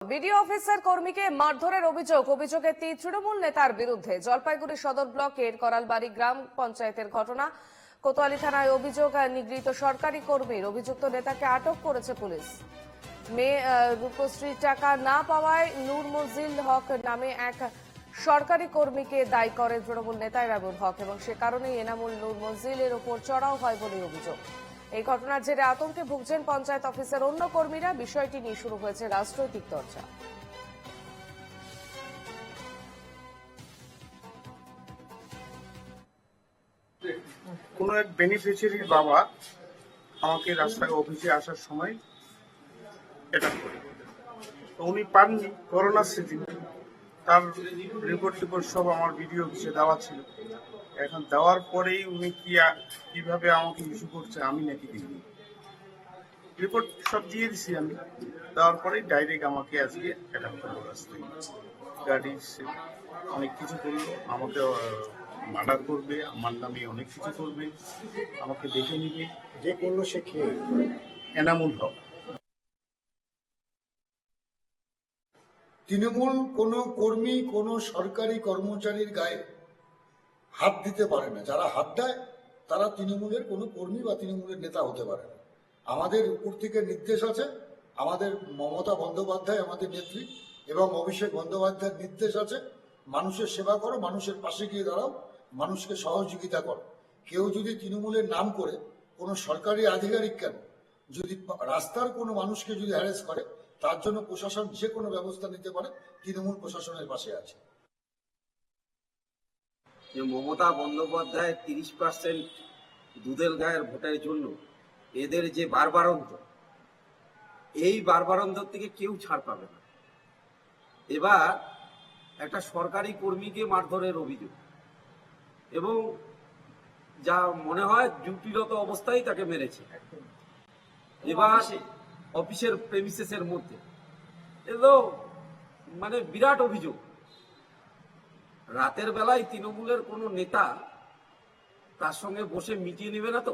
BDO officer কর্মীকে মারধরের অভিযোগে তৃণমূল নেতার বিরুদ্ধে জলপাইগুড়ি সদর ব্লকের করালবাড়ি গ্রাম পঞ্চায়েতের ঘটনা। কোতোয়ালি থানায় অভিযোগ, নিগৃহীত সরকারি কর্মীর অভিযুক্ত নেতাকে আটক করেছে পুলিশ। মেয়ে রূপশ্রীর টাকা না পাওয়ায় নূর মজিল হক নামে এক সরকারি কর্মীকে দায়ী করে তৃণমূল নেতা এনামুল হক এবং সে কারণেই এনামুল নূর মজিলের ওপর চড়াও হয় বলে অভিযোগ। এই ঘটনার জেরে আতঙ্কে ভুগছেন পঞ্চায়েত অফিসের অন্য কর্মীরা। বিষয়টি নিয়ে শুরু হয়েছে রাজনৈতিক চর্চা। কোনো এক বেনিফিশিয়ারির বাবা আমাকে রাস্তায় অফিসে আসার সময় অ্যাটাক করে, তো উনি পাননি করোনার সিজন, তার রিপোর্ট সব আমার ভিডিও অফিসে দেওয়া ছিল। এখন দেওয়ার পরেই উনি কিভাবে আমাকে ইস্যু করছে আমি নাকি দিইনি, রিপোর্ট সব দিয়ে দিছি আমি। দেওয়ার পরেই ডাইরেক্ট আমাকে আজকে অ্যাটাক করলো, রাস্তায় গাড়ি অনেক কিছু করলো, আমাকে মার্ডার করবে, আমার নামে অনেক কিছু করবে, আমাকে দেখে নিবে। যে করলো সে খেয়ে এনামুল হক। তৃণমূল কোনো কর্মী কোনো সরকারি কর্মচারীর গায়ে হাত দিতে পারে না। যারা হাত দেয় তারা তৃণমূলের কোনো কর্মী বা তৃণমূলের নেতা হতে পারে না। আমাদের উপর থেকে নির্দেশ আছে, আমাদের মমতা বন্দ্যোপাধ্যায় আমাদের নেত্রী এবং অভিষেক বন্দ্যোপাধ্যায়ের নির্দেশ আছে, মানুষের সেবা করো, মানুষের পাশে গিয়ে দাঁড়াও, মানুষকে সহযোগিতা করো। কেউ যদি তৃণমূলের নাম করে কোনো সরকারি আধিকারিক কেন যদি রাস্তার কোনো মানুষকে যদি হ্যারেস করে, তার জন্য প্রশাসন যে কোনো ব্যবস্থা নিতে পারে, তৃণমূল প্রশাসনের পাশে আছে। যে মমতা বন্দ্যোপাধ্যায় 30% দুধের গায়ের ভোটের জন্য এদের যে বারবারন্ত, এই বারবারন্ত থেকে কেউ ছাড় পাবে না। এবার একটা সরকারি কর্মীকে মারধরের অভিযোগ এবং যা মনে হয় ডিউটিরত অবস্থায় তাকে মেরেছে। এবার অফিসের প্রেমিসেসের মধ্যে এগুলো মানে বিরাট অভিযোগ। রাতের বেলায় তৃণমূলের কোনো নেতা তার সঙ্গে বসে মিটিয়ে নেবে না তো?